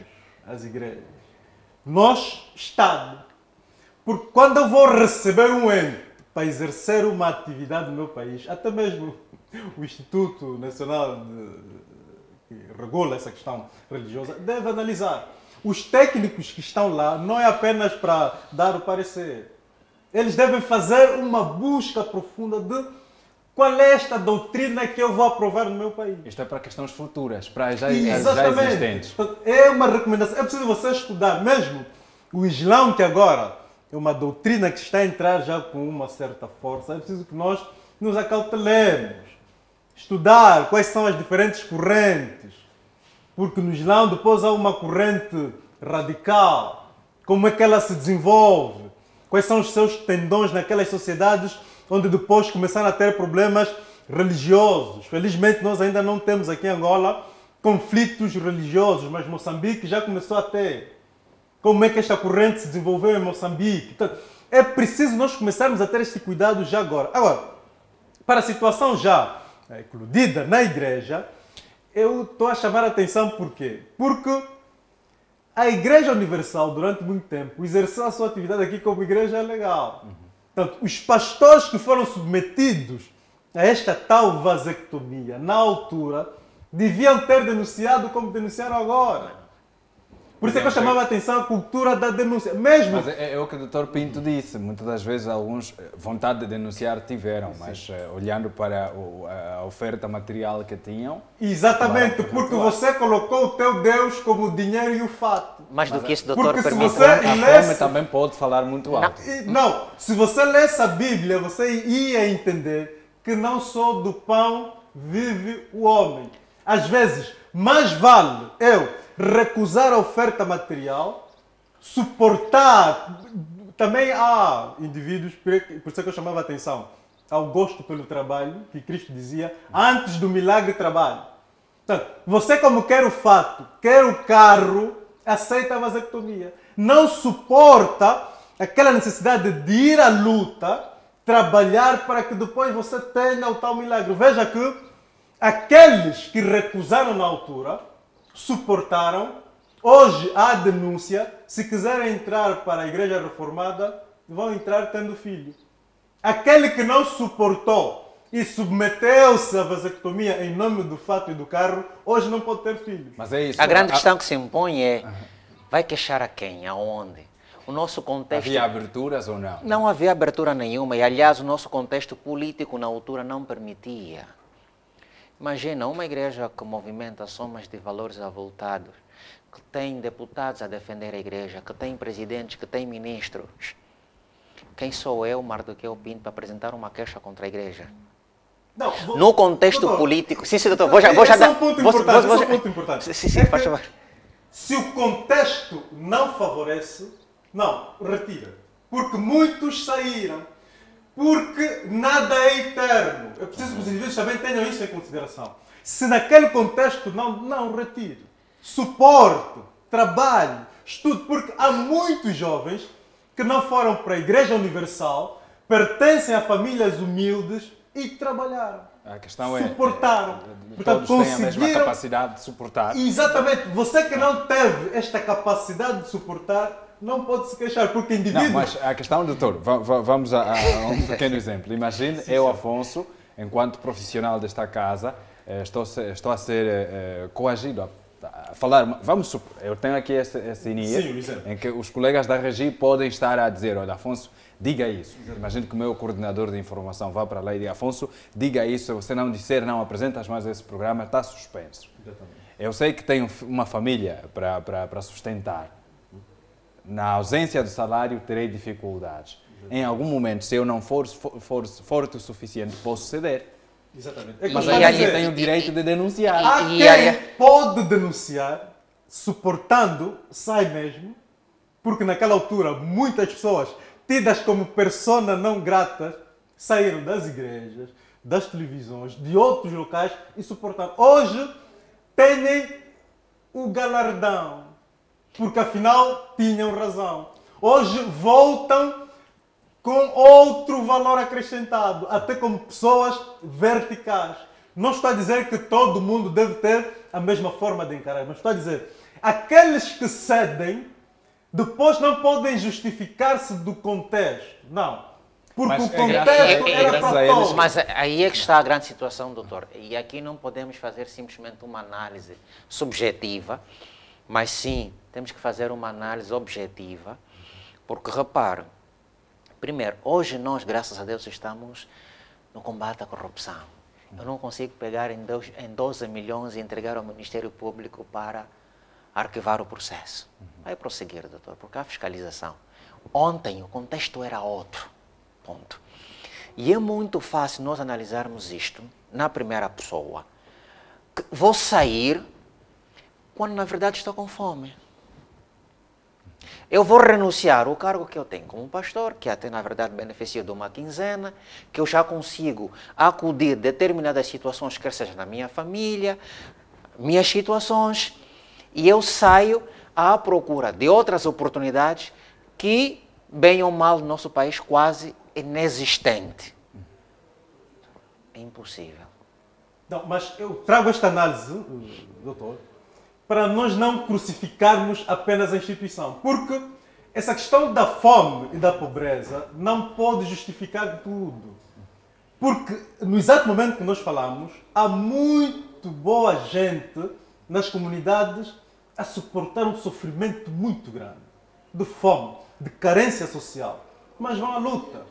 as igrejas. Nós, Estado. Porque quando eu vou receber um ente para exercer uma atividade no meu país, até mesmo o Instituto Nacional que regula essa questão religiosa deve analisar. Os técnicos que estão lá não é apenas para dar o parecer. Eles devem fazer uma busca profunda de qual é esta doutrina que eu vou aprovar no meu país. Isto é para questões futuras, para já existentes. É uma recomendação. É preciso você estudar mesmo o Islão, que agora é uma doutrina que está a entrar já com uma certa força. É preciso que nós nos acautelemos. Estudar quais são as diferentes correntes. Porque no Islão depois há uma corrente radical. Como é que ela se desenvolve? Quais são os seus tendões naquelas sociedades onde depois começaram a ter problemas religiosos. Felizmente nós ainda não temos aqui em Angola conflitos religiosos, mas Moçambique já começou a ter. Como é que esta corrente se desenvolveu em Moçambique? Então, é preciso nós começarmos a ter este cuidado já agora. Agora, para a situação já eclodida na igreja, eu estou a chamar a atenção por quê? Porque a Igreja Universal, durante muito tempo, exerceu a sua atividade aqui como igreja legal. Portanto, os pastores que foram submetidos a esta tal vasectomia, na altura, deviam ter denunciado como denunciaram agora. Por isso é que eu chamava a atenção a cultura da denúncia. Mesmo... Mas é o que o Dr. Pinto disse. Muitas das vezes alguns vontade de denunciar tiveram, mas olhando para a oferta material que tinham... Exatamente, porque você colocou o teu Deus como o dinheiro e o fato. Mais do que isso, doutor, permite. A fome também pode falar muito alto. Não, se você lesse a Bíblia, você ia entender que não só do pão vive o homem. Às vezes, mais vale eu recusar a oferta material, suportar. Também há indivíduos, por isso é que eu chamava a atenção, ao gosto pelo trabalho, que Cristo dizia, antes do milagre trabalho. Portanto, você como quer o fato, quer o carro, aceita a vasectomia. Não suporta aquela necessidade de ir à luta, trabalhar para que depois você tenha o tal milagre. Veja que aqueles que recusaram na altura, suportaram. Hoje há denúncia. Se quiserem entrar para a Igreja Reformada, vão entrar tendo filho. Aquele que não suportou e submeteu-se à vasectomia em nome do fato e do carro, hoje não pode ter filhos. Mas é isso. A grande questão que se impõe é, vai queixar a quem? Aonde? O nosso contexto... Havia aberturas ou não? Não havia abertura nenhuma e, aliás, o nosso contexto político na altura não permitia. Imagina uma igreja que movimenta somas de valores avultados, que tem deputados a defender a igreja, que tem presidentes, que tem ministros. Quem sou eu, Mardoqueu Pinto, para apresentar uma queixa contra a igreja? Não, no contexto político... Sim, doutor, vou já dar... Esse é um ponto importante. Sim, faz favor. Se o contexto não favorece, não, retira. Porque muitos saíram. Porque nada é eterno. É preciso que os indivíduos também tenham isso em consideração. Se naquele contexto não retire. Suporte, trabalhe, estude. Porque há muitos jovens que não foram para a Igreja Universal, pertencem a famílias humildes e trabalharam. A questão suportaram. Portanto, todos têm a mesma capacidade de suportar. Exatamente. Você que não teve esta capacidade de suportar, não pode se queixar, porque indivíduos... Não, mas a questão, doutor, vamos a um pequeno exemplo. Imagine, eu, Afonso, enquanto profissional desta casa, estou a ser coagido a falar. Vamos supor, eu tenho aqui esse INIE, em que os colegas da Regi podem estar a dizer, olha, Afonso, diga isso. Imagine que o meu coordenador de informação vá para lá e diga, Afonso, diga isso, se você não disser, não apresentas mais esse programa, está suspenso. Exatamente. Eu sei que tenho uma família para sustentar. Na ausência do salário, terei dificuldades. Em algum momento, se eu não for forte o suficiente, posso ceder. Exatamente. Mas E ainda ali- assim tem o direito de denunciar. Há E quem ali- pode denunciar, suportando, sai mesmo, porque naquela altura muitas pessoas tidas como persona não gratas saíram das igrejas, das televisões, de outros locais e suportaram. Hoje têm o galardão, porque afinal tinham razão. Hoje voltam com outro valor acrescentado, até como pessoas verticais. Não estou a dizer que todo mundo deve ter a mesma forma de encarar, mas estou a dizer, aqueles que cedem, depois não podem justificar-se do contexto. Não. Porque Mas o contexto é era graças a para eles. todos. Mas aí é que está a grande situação, doutor. E aqui não podemos fazer simplesmente uma análise subjetiva, mas sim, temos que fazer uma análise objetiva, porque, repare, primeiro, hoje nós, graças a Deus, estamos no combate à corrupção. Eu não consigo pegar em 12 milhões e entregar ao Ministério Público para arquivar o processo. Vai prosseguir, doutor, porque há fiscalização. Ontem o contexto era outro. Ponto. E é muito fácil nós analisarmos isto na primeira pessoa. Vou sair quando na verdade estou com fome. Eu vou renunciar ao cargo que eu tenho como pastor, que até na verdade beneficia de uma quinzena, que eu já consigo acudir a determinadas situações, quer seja na minha família, minhas situações, e eu saio à procura de outras oportunidades que, bem ou mal, no nosso país quase inexistente. É impossível. Não, mas eu trago esta análise, doutor, para nós não crucificarmos apenas a instituição. Porque essa questão da fome e da pobreza não pode justificar tudo. Porque no exato momento que nós falamos, há muito boa gente nas comunidades a suportar um sofrimento muito grande, de fome, de carência social, mas vão à luta.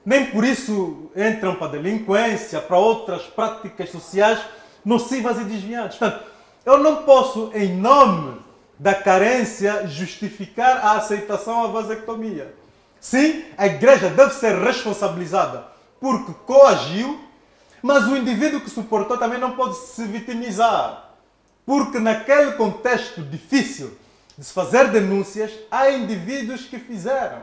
Nem por isso entram para a delinquência, para outras práticas sociais nocivas e desviantes. Portanto, eu não posso, em nome da carência, justificar a aceitação à vasectomia. Sim, a igreja deve ser responsabilizada porque coagiu, mas o indivíduo que suportou também não pode se vitimizar. Porque naquele contexto difícil de se fazer denúncias, há indivíduos que fizeram.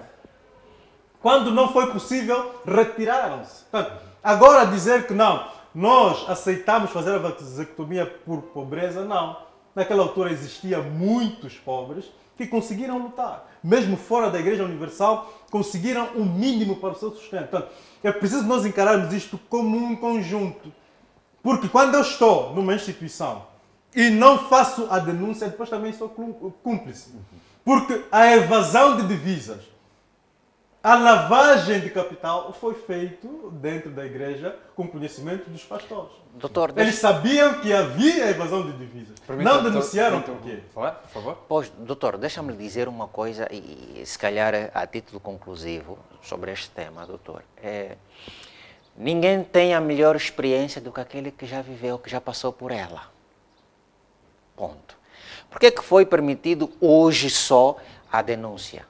Quando não foi possível, retiraram-se. Portanto, agora dizer que não, nós aceitamos fazer a vasectomia por pobreza, não. Naquela altura existiam muitos pobres que conseguiram lutar. Mesmo fora da Igreja Universal, conseguiram um mínimo para o seu sustento. Portanto, é preciso nós encararmos isto como um conjunto. Porque quando eu estou numa instituição e não faço a denúncia, depois também sou cúmplice. Porque a evasão de divisas, a lavagem de capital foi feito dentro da igreja com conhecimento dos pastores. Doutor, Eles sabiam que havia evasão de divisas. Não denunciaram por quê? Falar, por favor? Pois, doutor, deixa-me lhe dizer uma coisa, e se calhar a título conclusivo sobre este tema, doutor. Ninguém tem a melhor experiência do que aquele que já viveu, que já passou por ela. Ponto. Por que foi permitido hoje só a denúncia?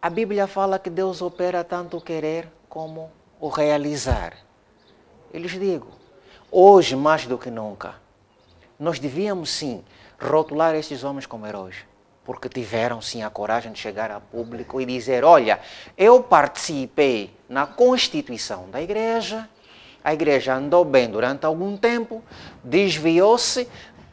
A Bíblia fala que Deus opera tanto o querer como o realizar. Eu lhes digo, hoje mais do que nunca, nós devíamos sim rotular esses homens como heróis, porque tiveram sim a coragem de chegar a público e dizer, olha, eu participei na constituição da igreja, a igreja andou bem durante algum tempo, desviou-se,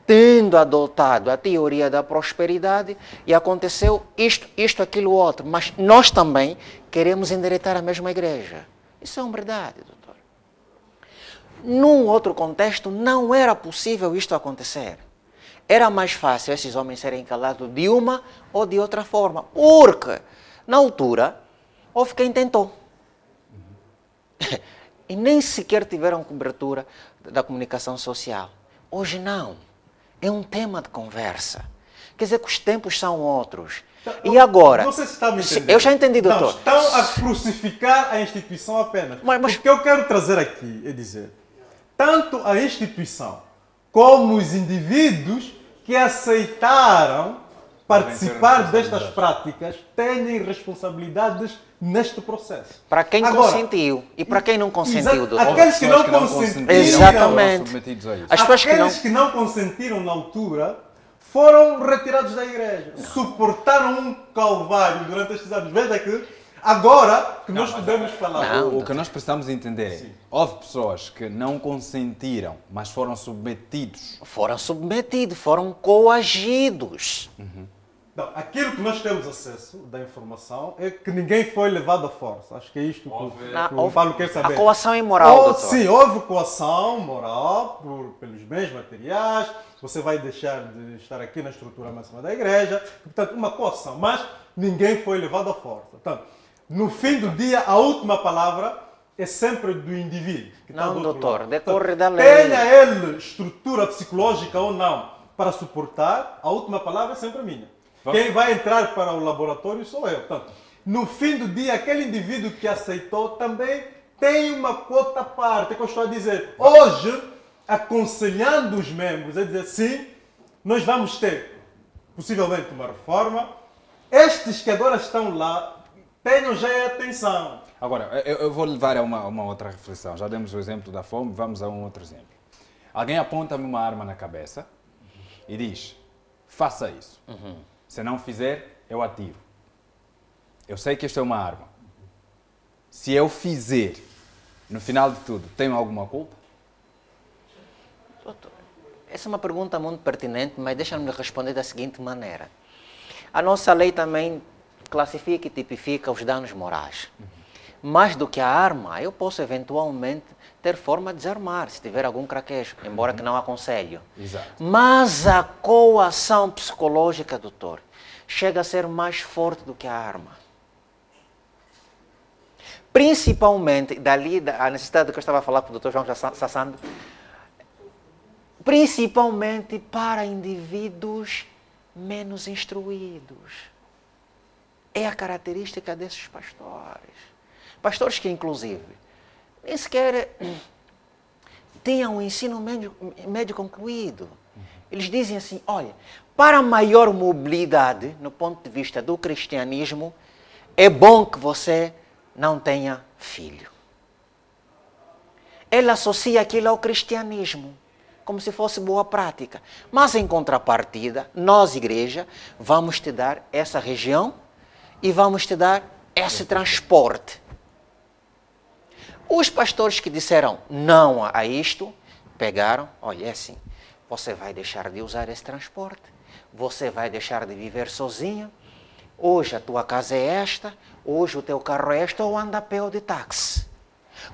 tendo adotado a teoria da prosperidade e aconteceu isto, aquilo, outro. Mas nós também queremos endireitar a mesma igreja. Isso é uma verdade, doutor. Num outro contexto, não era possível isto acontecer. Era mais fácil esses homens serem calados de uma ou de outra forma. Porque, na altura, houve quem tentou. E nem sequer tiveram cobertura da comunicação social. Hoje não. É um tema de conversa. Quer dizer que os tempos são outros. E agora? Não sei se está me entendendo. Eu já entendi, doutor. Não, estão a crucificar a instituição apenas. Mas O que eu quero trazer aqui é dizer, tanto a instituição como os indivíduos que aceitaram participar destas práticas têm responsabilidades neste processo. Para quem Agora, consentiu e para quem não consentiu, doutor. Aqueles que não Pessoas consentiram, Exatamente. submetidos a isso. As pessoas aqueles que não consentiram na altura foram retirados da igreja. Suportaram um calvário durante estes anos. Veja que agora que nós podemos falar. Não. O que nós precisamos entender é, houve pessoas que não consentiram, mas foram submetidos. Foram submetidos, foram coagidos. Não, aquilo que nós temos acesso da informação é que ninguém foi levado à força. Acho que é isto que o Paulo quer saber. A coação é moral, doutor. Sim, houve coação moral pelos bens materiais. Você vai deixar de estar aqui na estrutura máxima da igreja. Portanto, uma coação. Mas ninguém foi levado à força. Portanto, no fim do dia, a última palavra é sempre do indivíduo. Que está Não, do outro doutor, lado. decorre Portanto, da lei. tenha ele estrutura psicológica ou não para suportar, a última palavra é sempre minha. Quem vai entrar para o laboratório sou eu. Portanto, no fim do dia, aquele indivíduo que aceitou também tem uma quota à parte, que eu estou a dizer. Hoje, aconselhando os membros a dizer sim, nós vamos ter possivelmente uma reforma. Estes que agora estão lá, tenham já a atenção. Agora, eu vou levar a uma outra reflexão. Já demos o exemplo da fome, vamos a um outro exemplo. Alguém aponta-me uma arma na cabeça e diz, faça isso. Se não fizer, eu atiro. Eu sei que isto é uma arma. Se eu fizer, no final de tudo, tenho alguma culpa? Doutor, essa é uma pergunta muito pertinente, mas deixa-me responder da seguinte maneira. A nossa lei também classifica e tipifica os danos morais. Mais do que a arma, eu posso eventualmente ter forma de desarmar, se tiver algum craquejo, embora que não aconselho. Exato. Mas a coação psicológica, doutor, chega a ser mais forte do que a arma. Principalmente, dali a necessidade que eu estava a falar com o doutor João Sassando, principalmente para indivíduos menos instruídos. É a característica desses pastores. Pastores que, inclusive, nem sequer tinham o ensino médio concluído. Eles dizem assim, olha, para maior mobilidade, no ponto de vista do cristianismo, é bom que você não tenha filho. Ele associa aquilo ao cristianismo, como se fosse boa prática. Mas, em contrapartida, nós, igreja, vamos te dar essa região e vamos te dar esse transporte. Os pastores que disseram não a isto, pegaram, olha, é assim, você vai deixar de usar esse transporte, você vai deixar de viver sozinho, hoje a tua casa é esta, hoje o teu carro é este, ou anda a pé ou de táxi.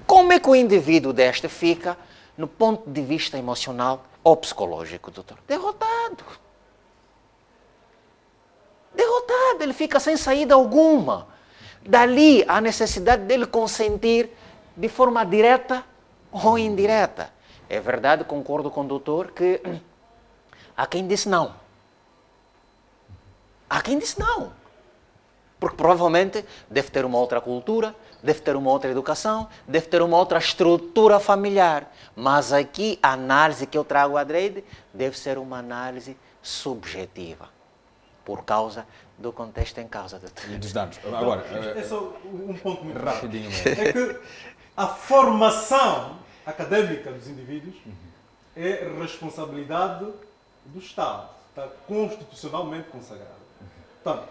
Como é que o indivíduo deste fica, no ponto de vista emocional ou psicológico, doutor? Derrotado. Derrotado, ele fica sem saída alguma. Dali a necessidade dele consentir de forma direta ou indireta. É verdade, concordo com o doutor, que há quem disse não. Há quem disse não. Porque provavelmente deve ter uma outra cultura, deve ter uma outra educação, deve ter uma outra estrutura familiar. Mas aqui a análise que eu trago à Adreide deve ser uma análise subjetiva. Por causa do contexto em causa, doutor. E dos danos. Agora, É só um ponto muito rapidinho rápido. mesmo. É que a formação académica dos indivíduos é responsabilidade do Estado. Está constitucionalmente consagrada. Portanto,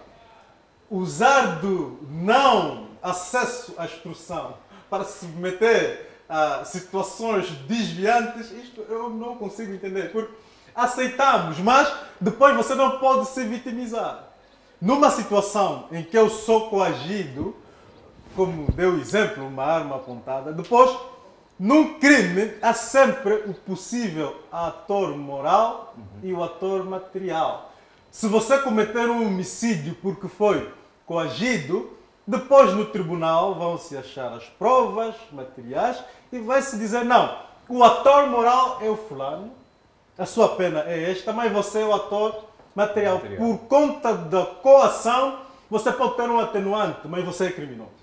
usar do não acesso à instrução para se submeter a situações desviantes, isto eu não consigo entender. Porque aceitamos, mas depois você não pode se vitimizar. Numa situação em que eu sou coagido, como deu o exemplo, uma arma apontada, depois, num crime, há sempre o possível ator moral e o ator material. Se você cometer um homicídio porque foi coagido, depois no tribunal vão-se achar as provas materiais e vai-se dizer, não, o ator moral é o fulano, a sua pena é esta, mas você é o ator material. Por conta da coação, você pode ter um atenuante, mas você é criminoso.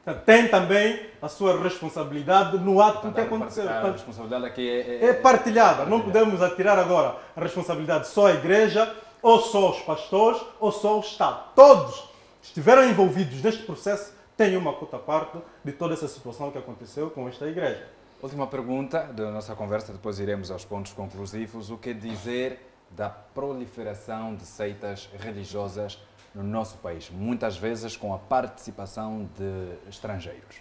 Portanto, tem também a sua responsabilidade no ato que aconteceu. A Portanto, responsabilidade aqui é partilhada. Não podemos atirar agora a responsabilidade só à igreja, ou só aos pastores, ou só ao Estado. Todos estiveram envolvidos neste processo tenha uma cota parte de toda essa situação que aconteceu com esta igreja. Última pergunta da nossa conversa, depois iremos aos pontos conclusivos. O que dizer da proliferação de seitas religiosas no nosso país, muitas vezes com a participação de estrangeiros?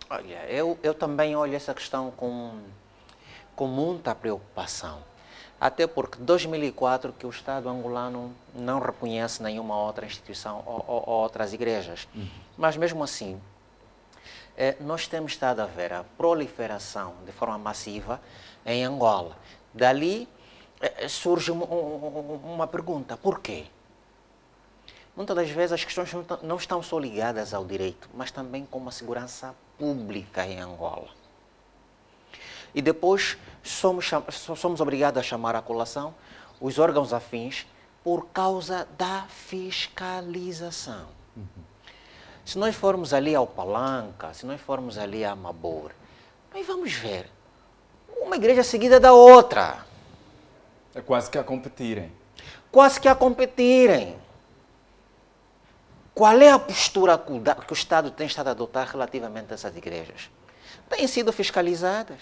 Olha, eu também olho essa questão com muita preocupação. Até porque 2004 que o Estado angolano não reconhece nenhuma outra instituição ou outras igrejas. Mas mesmo assim, nós temos estado a ver a proliferação de forma massiva em Angola. Dali surge uma pergunta, por quê? Muitas das vezes as questões não estão só ligadas ao direito, mas também com uma segurança pública em Angola. E depois somos obrigados a chamar à colação os órgãos afins por causa da fiscalização. Se nós formos ali ao Palanca, se nós formos ali a Mabor, nós vamos ver uma igreja seguida da outra. É quase que a competirem. Quase que a competirem. Qual é a postura que o Estado tem estado a adotar relativamente a essas igrejas? Têm sido fiscalizadas.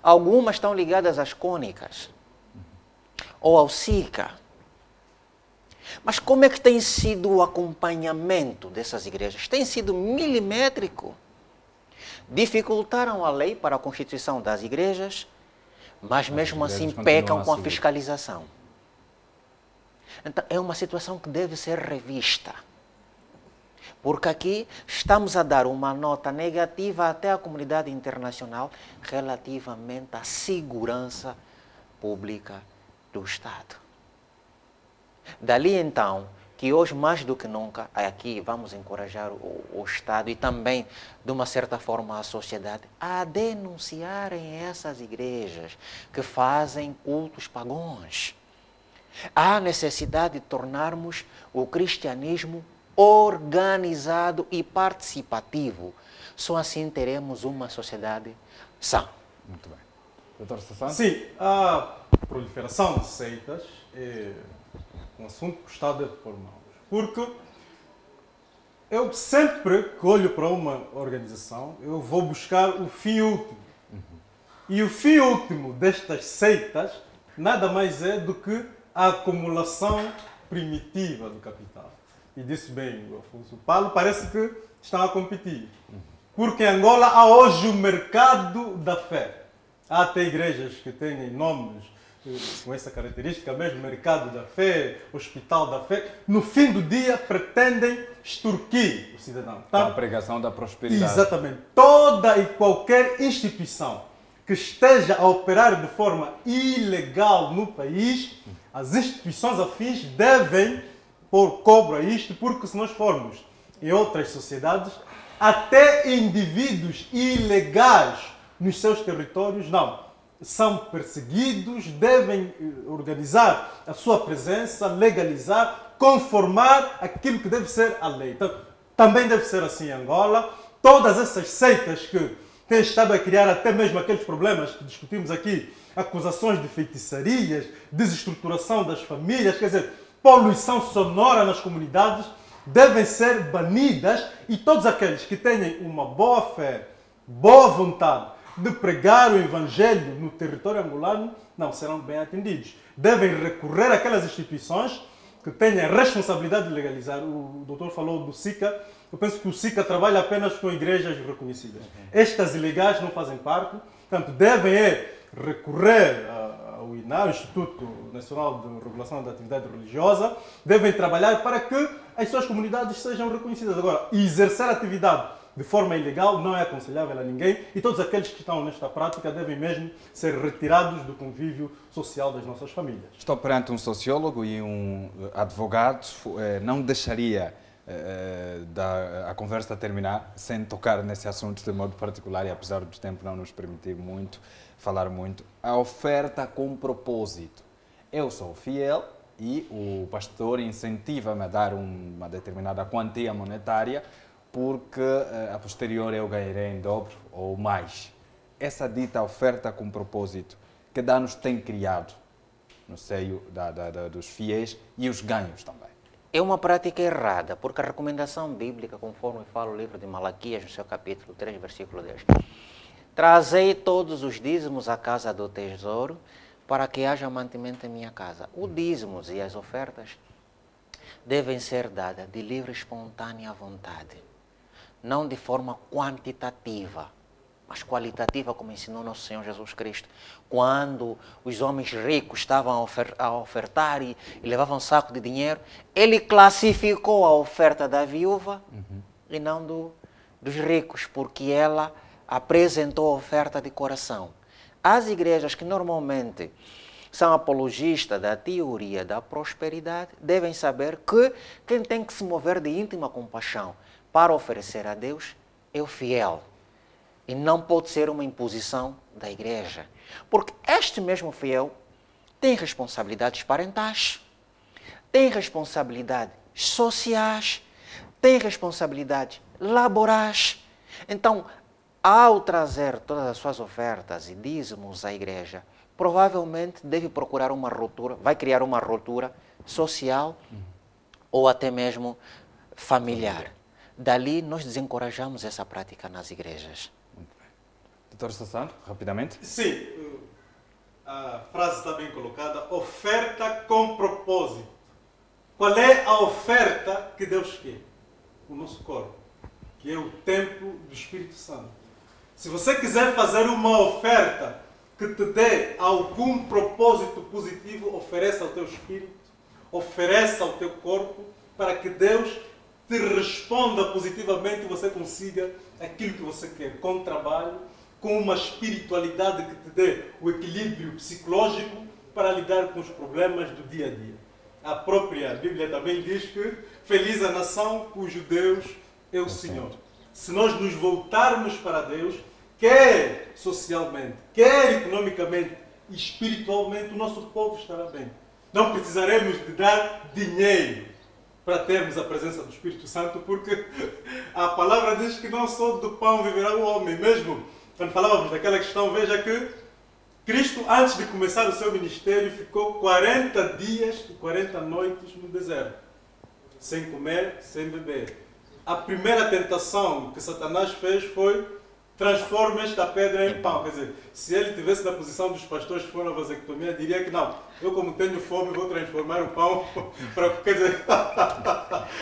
Algumas estão ligadas às cônicas ou ao SICA. Mas como é que tem sido o acompanhamento dessas igrejas? Tem sido milimétrico. Dificultaram a lei para a constituição das igrejas, mas mesmo assim pecam com a fiscalização. Então, é uma situação que deve ser revista. Porque aqui estamos a dar uma nota negativa até à comunidade internacional relativamente à segurança pública do Estado. Dali então, que hoje mais do que nunca, aqui vamos encorajar o Estado e também, de uma certa forma, a sociedade a denunciarem essas igrejas que fazem cultos pagãos. Há necessidade de tornarmos o cristianismo organizado e participativo. Só assim teremos uma sociedade sã. Muito bem. Doutor Sassão? Sim, a proliferação de seitas é um assunto que o Estado deve pôr mãos. Porque eu sempre que olho para uma organização, eu vou buscar o fim último. E o fim último destas seitas nada mais é do que a acumulação primitiva do capital. E disse bem o Afonso Paulo, parece que estão a competir. Porque em Angola há hoje o mercado da fé. Há até igrejas que têm nomes com essa característica mesmo, mercado da fé, hospital da fé. No fim do dia pretendem extorquir o cidadão. Então, a pregação da prosperidade. Exatamente. Toda e qualquer instituição que esteja a operar de forma ilegal no país, as instituições afins devem pôr cobro a isto, porque se nós formos em outras sociedades, até indivíduos ilegais nos seus territórios, são perseguidos, devem organizar a sua presença, legalizar, conformar aquilo que deve ser a lei. Então, também deve ser assim em Angola. Todas essas seitas que têm estado a criar até mesmo aqueles problemas que discutimos aqui, acusações de feitiçarias, desestruturação das famílias, quer dizer, poluição sonora nas comunidades, devem ser banidas e todos aqueles que tenham uma boa fé, boa vontade de pregar o Evangelho no território angolano, não serão bem atendidos. Devem recorrer àquelas instituições que tenham a responsabilidade de legalizar. O doutor falou do SICA. Eu penso que o SICA trabalha apenas com igrejas reconhecidas. Estas ilegais não fazem parte, portanto, devem recorrer ao INA, o Instituto Nacional de Regulação da Atividade Religiosa, devem trabalhar para que as suas comunidades sejam reconhecidas. Agora, exercer atividade de forma ilegal não é aconselhável a ninguém e todos aqueles que estão nesta prática devem mesmo ser retirados do convívio social das nossas famílias. Estou perante um sociólogo e um advogado. Não deixaria a conversa terminar sem tocar nesse assunto de modo particular e apesar do tempo não nos permitir falar muito. A oferta com propósito. Eu sou fiel e o pastor incentiva-me a dar uma determinada quantia monetária porque a posterior eu ganharei em dobro ou mais. Essa dita oferta com propósito, que danos tem criado no seio dos fiéis e os ganhos também? é uma prática errada, porque a recomendação bíblica, conforme fala o livro de Malaquias, no seu capítulo 3, versículo 10, trazei todos os dízimos à casa do tesouro, para que haja mantimento em minha casa. Os dízimos e as ofertas devem ser dadas de livre e espontânea vontade, não de forma quantitativa, mas qualitativa, como ensinou nosso Senhor Jesus Cristo. Quando os homens ricos estavam a ofertar e levavam um saco de dinheiro, ele classificou a oferta da viúva e não dos ricos, porque ela apresentou a oferta de coração. As igrejas que normalmente são apologistas da teoria da prosperidade devem saber que quem tem que se mover de íntima compaixão para oferecer a Deus é o fiel. E não pode ser uma imposição da igreja. Porque este mesmo fiel tem responsabilidades parentais, tem responsabilidades sociais, tem responsabilidades laborais. Então, ao trazer todas as suas ofertas e dízimos à igreja, provavelmente deve procurar uma ruptura, vai criar uma ruptura social ou até mesmo familiar. Dali, nós desencorajamos essa prática nas igrejas. Doutor Sassano, rapidamente. Sim, a frase está bem colocada, oferta com propósito. Qual é a oferta que Deus quer? O nosso corpo, que é o templo do Espírito Santo. Se você quiser fazer uma oferta que te dê algum propósito positivo, ofereça ao teu espírito, ofereça ao teu corpo, para que Deus te responda positivamente e você consiga aquilo que você quer, com trabalho, com uma espiritualidade que te dê o equilíbrio psicológico para lidar com os problemas do dia a dia. A própria Bíblia também diz que feliz a nação cujo Deus é o Senhor. Se nós nos voltarmos para Deus, quer socialmente, quer economicamente e espiritualmente, o nosso povo estará bem. Não precisaremos de dar dinheiro para termos a presença do Espírito Santo, porque a palavra diz que não só do pão viverá o homem. Mesmo quando falávamos daquela questão, veja que Cristo, antes de começar o seu ministério, ficou 40 dias e 40 noites no deserto, sem comer, sem beber. A primeira tentação que Satanás fez foi: transforma esta pedra em pão. Quer dizer, se ele estivesse na posição dos pastores que foram à vasectomia, diria que não, eu como tenho fome vou transformar o pão para... Quer dizer,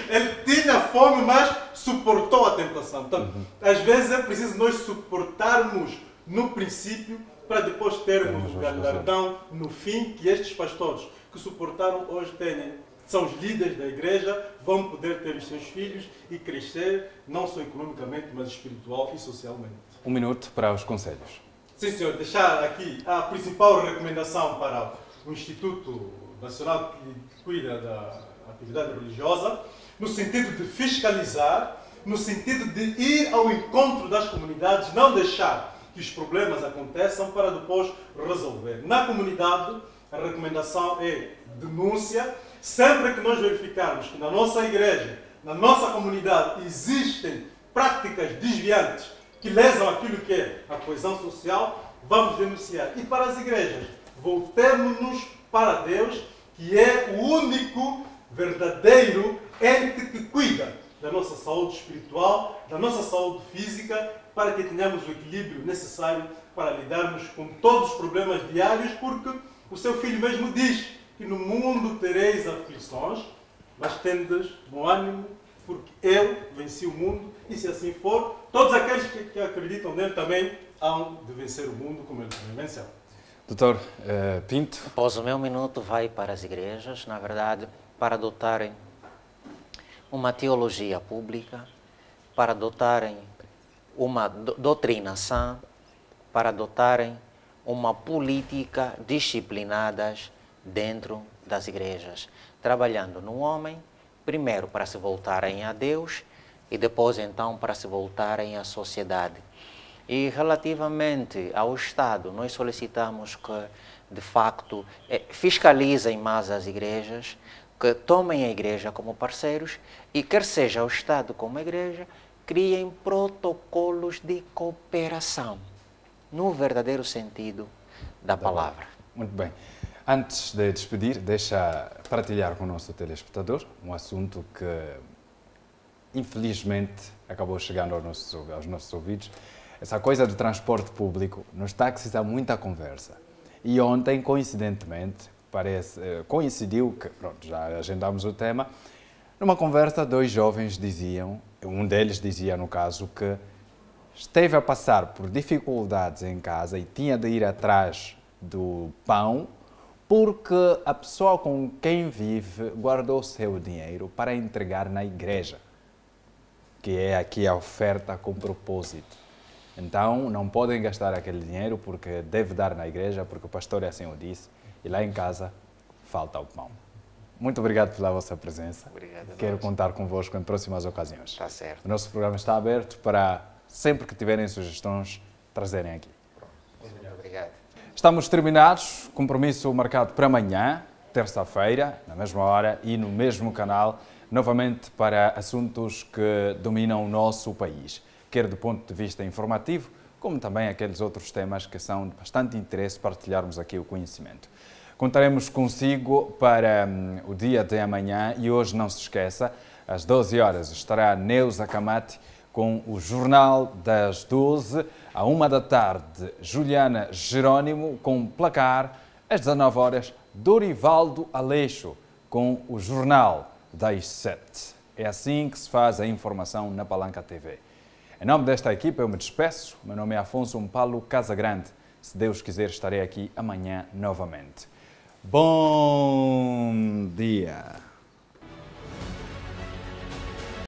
ele tinha fome, mas suportou a tentação. Então, às vezes é preciso nós suportarmos no princípio para depois termos o galardão no fim, que estes pastores que suportaram hoje têm. São os líderes da igreja, vão poder ter os seus filhos e crescer, não só economicamente, mas espiritual e socialmente. 1 minuto para os conselhos. Sim, senhor. Deixar aqui a principal recomendação para o Instituto Nacional que cuida da atividade religiosa, no sentido de fiscalizar, no sentido de ir ao encontro das comunidades, não deixar que os problemas aconteçam para depois resolver. Na comunidade, a recomendação é denúncia. Sempre que nós verificarmos que na nossa igreja, na nossa comunidade, existem práticas desviantes que lesam aquilo que é a coesão social, vamos denunciar. E para as igrejas, voltemos-nos para Deus, que é o único verdadeiro ente que cuida da nossa saúde espiritual, da nossa saúde física, para que tenhamos o equilíbrio necessário para lidarmos com todos os problemas diários, porque o seu filho mesmo diz que no mundo tereis aflições, mas tendes bom ânimo, porque eu venci o mundo, e se assim for, todos aqueles que acreditam nele também hão de vencer o mundo como ele também venceu. Doutor Pinto. Após o meu minuto vai para as igrejas, na verdade, para adotarem uma teologia pública, para adotarem uma doutrina sã, para adotarem uma política disciplinadas dentro das igrejas, trabalhando no homem, primeiro para se voltarem a Deus e depois então para se voltarem à sociedade. E relativamente ao Estado, nós solicitamos que, de facto, fiscalizem mais as igrejas, que tomem a igreja como parceiros e, quer seja o Estado como a igreja, criem protocolos de cooperação, no verdadeiro sentido da palavra. Muito bem. Antes de despedir, deixa partilhar com o nosso telespectador um assunto que, infelizmente, acabou chegando aos nossos ouvidos. Essa coisa do transporte público, nos táxis há muita conversa. E ontem, coincidentemente, coincidiu que, pronto, já agendámos o tema, numa conversa, dois jovens diziam, um deles dizia, no caso, que esteve a passar por dificuldades em casa e tinha de ir atrás do pão porque a pessoa com quem vive guardou o seu dinheiro para entregar na igreja, que é aqui a oferta com propósito. Então, não podem gastar aquele dinheiro porque deve dar na igreja, porque o pastor assim o disse, e lá em casa falta o pão. Muito obrigado pela vossa presença. Obrigado. Quero contar convosco em próximas ocasiões. Está certo. O nosso programa está aberto para, sempre que tiverem sugestões, trazerem aqui. Muito obrigado. Estamos terminados. Compromisso marcado para amanhã, terça-feira, na mesma hora e no mesmo canal, novamente para assuntos que dominam o nosso país, quer do ponto de vista informativo, como também aqueles outros temas que são de bastante interesse partilharmos aqui o conhecimento. Contaremos consigo para o dia de amanhã e hoje não se esqueça, às 12 horas estará Neuza Camati com o Jornal das 12, à 1 da tarde, Juliana Jerónimo com Placar, às 19 horas, Dorivaldo Aleixo com o Jornal das 7. É assim que se faz a informação na Palanca TV. Em nome desta equipa eu me despeço, meu nome é Afonso Paulo Casagrande. Se Deus quiser estarei aqui amanhã novamente. Bom dia!